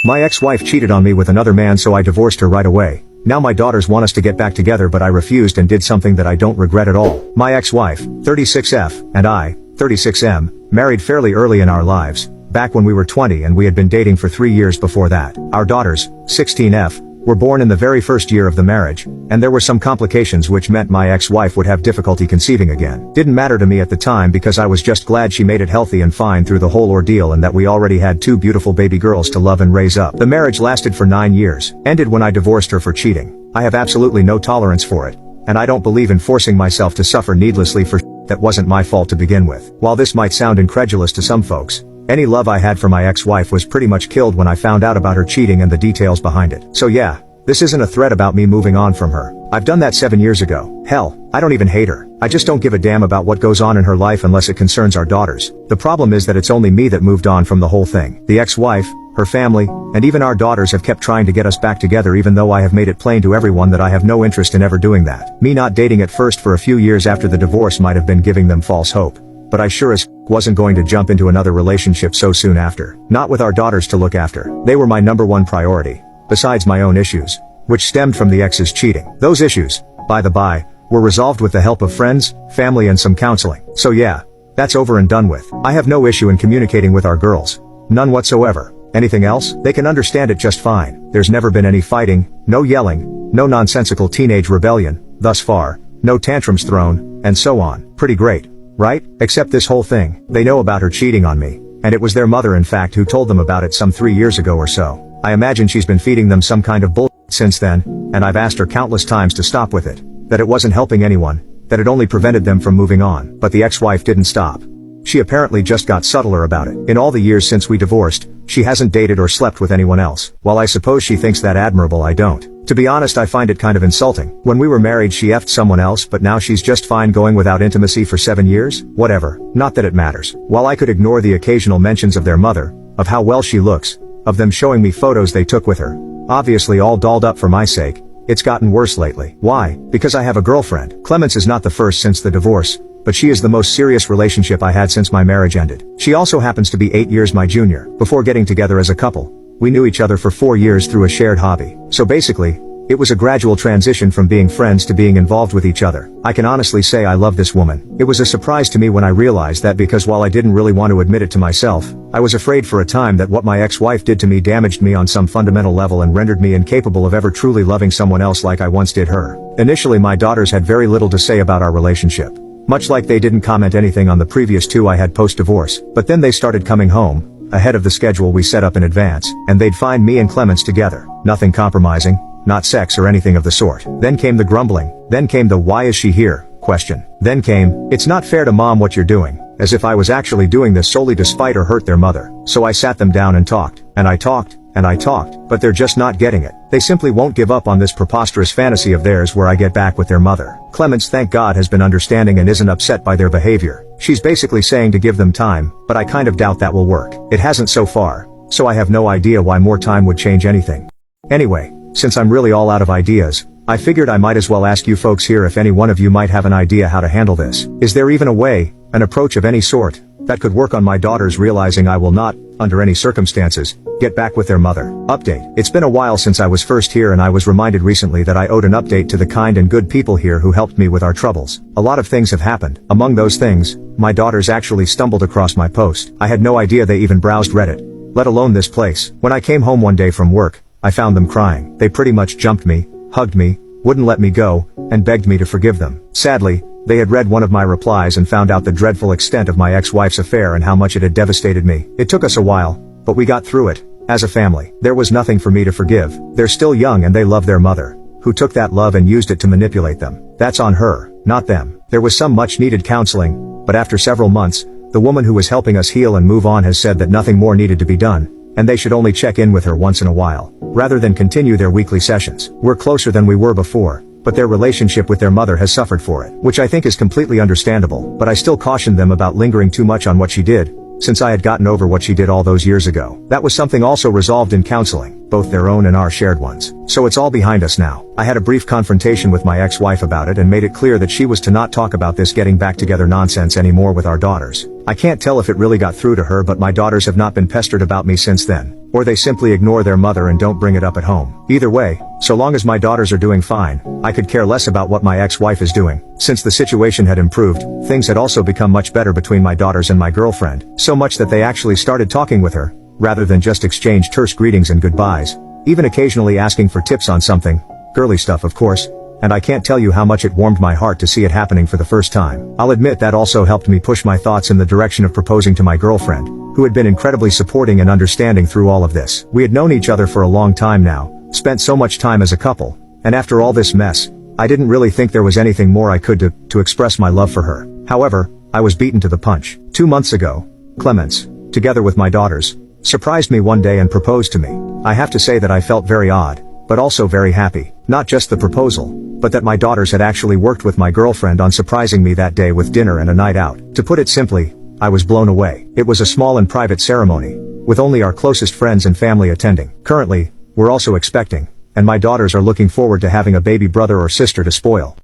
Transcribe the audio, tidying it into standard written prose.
My ex-wife cheated on me with another man, so I divorced her right away. Now my daughters want us to get back together, but I refused and did something that I don't regret at all. My ex-wife, 36F, and I, 36M, married fairly early in our lives, back when we were 20, and we had been dating for 3 years before that. Our daughters, 16F, were born in the very first year of the marriage, and there were some complications which meant my ex-wife would have difficulty conceiving again. Didn't matter to me at the time because I was just glad she made it healthy and fine through the whole ordeal, and that we already had 2 beautiful baby girls to love and raise up. The marriage lasted for 9 years, ended when I divorced her for cheating. I have absolutely no tolerance for it, and I don't believe in forcing myself to suffer needlessly for that wasn't my fault to begin with. While this might sound incredulous to some folks, any love I had for my ex-wife was pretty much killed when I found out about her cheating and the details behind it. So yeah, this isn't a threat about me moving on from her. I've done that 7 years ago. Hell, I don't even hate her. I just don't give a damn about what goes on in her life unless it concerns our daughters. The problem is that it's only me that moved on from the whole thing. The ex-wife, her family, and even our daughters have kept trying to get us back together, even though I have made it plain to everyone that I have no interest in ever doing that. Me not dating at first for a few years after the divorce might have been giving them false hope, but I sure as wasn't going to jump into another relationship so soon after. Not with our daughters to look after. They were my #1 priority, besides my own issues, which stemmed from the ex's cheating. Those issues, by the by, were resolved with the help of friends, family, and some counseling. So yeah, that's over and done with. I have no issue in communicating with our girls. None whatsoever. Anything else? They can understand it just fine. There's never been any fighting, no yelling, no nonsensical teenage rebellion, thus far, no tantrums thrown, and so on. Pretty great, right? Except this whole thing. They know about her cheating on me, and it was their mother in fact who told them about it some 3 years ago or so. I imagine she's been feeding them some kind of bullshit since then, and I've asked her countless times to stop with it, that it wasn't helping anyone, that it only prevented them from moving on. But the ex-wife didn't stop. She apparently just got subtler about it. In all the years since we divorced, she hasn't dated or slept with anyone else. While I suppose she thinks that admirable, I don't. To be honest, I find it kind of insulting. When we were married she effed someone else, but now she's just fine going without intimacy for 7 years? Whatever. Not that it matters. While I could ignore the occasional mentions of their mother, of how well she looks, of them showing me photos they took with her, obviously all dolled up for my sake, it's gotten worse lately. Why? Because I have a girlfriend. Clemence is not the first since the divorce, but she is the most serious relationship I had since my marriage ended. She also happens to be 8 years my junior. Before getting together as a couple, we knew each other for 4 years through a shared hobby. So basically, it was a gradual transition from being friends to being involved with each other. I can honestly say I love this woman. It was a surprise to me when I realized that, because while I didn't really want to admit it to myself, I was afraid for a time that what my ex-wife did to me damaged me on some fundamental level and rendered me incapable of ever truly loving someone else like I once did her. Initially my daughters had very little to say about our relationship. Much like they didn't comment anything on the previous 2 I had post-divorce. But then they started coming home, ahead of the schedule we set up in advance, and they'd find me and Clemence together. Nothing compromising, not sex or anything of the sort. Then came the grumbling, then came the "why is she here?" question. Then came, "It's not fair to mom what you're doing," as if I was actually doing this solely to spite or hurt their mother. So I sat them down and talked, and I talked, and I talked, but they're just not getting it. They simply won't give up on this preposterous fantasy of theirs where I get back with their mother. Clemence, thank God, has been understanding and isn't upset by their behavior. She's basically saying to give them time, but I kind of doubt that will work. It hasn't so far, so I have no idea why more time would change anything. Anyway, since I'm really all out of ideas, I figured I might as well ask you folks here if any one of you might have an idea how to handle this. Is there even a way, an approach of any sort, that could work on my daughters realizing I will not, under any circumstances, get back with their mother? Update. It's been a while since I was first here, and I was reminded recently that I owed an update to the kind and good people here who helped me with our troubles. A lot of things have happened. Among those things, my daughters actually stumbled across my post. I had no idea they even browsed Reddit, let alone this place. When I came home one day from work, I found them crying. They pretty much jumped me, hugged me, wouldn't let me go, and begged me to forgive them. Sadly, they had read one of my replies and found out the dreadful extent of my ex-wife's affair and how much it had devastated me. It took us a while, but we got through it, as a family. There was nothing for me to forgive. They're still young and they love their mother, who took that love and used it to manipulate them. That's on her, not them. There was some much needed counseling, but after several months, the woman who was helping us heal and move on has said that nothing more needed to be done, and they should only check in with her once in a while, rather than continue their weekly sessions. We're closer than we were before, but their relationship with their mother has suffered for it, which I think is completely understandable, but I still cautioned them about lingering too much on what she did, since I had gotten over what she did all those years ago. That was something also resolved in counseling, both their own and our shared ones. So it's all behind us now. I had a brief confrontation with my ex-wife about it and made it clear that she was to not talk about this getting back together nonsense anymore with our daughters. I can't tell if it really got through to her, but my daughters have not been pestered about me since then. or they simply ignore their mother and don't bring it up at home. Either way, so long as my daughters are doing fine, I could care less about what my ex-wife is doing. Since the situation had improved, things had also become much better between my daughters and my girlfriend, so much that they actually started talking with her, rather than just exchange terse greetings and goodbyes, even occasionally asking for tips on something, girly stuff of course, and I can't tell you how much it warmed my heart to see it happening for the first time. I'll admit that also helped me push my thoughts in the direction of proposing to my girlfriend, who had been incredibly supporting and understanding through all of this. We had known each other for a long time now, spent so much time as a couple, and after all this mess, I didn't really think there was anything more I could do to express my love for her. However, I was beaten to the punch. 2 months ago, Clemence, together with my daughters, surprised me one day and proposed to me. I have to say that I felt very odd, but also very happy. Not just the proposal, but that my daughters had actually worked with my girlfriend on surprising me that day with dinner and a night out. To put it simply, I was blown away. It was a small and private ceremony, with only our closest friends and family attending. Currently, we're also expecting, and my daughters are looking forward to having a baby brother or sister to spoil.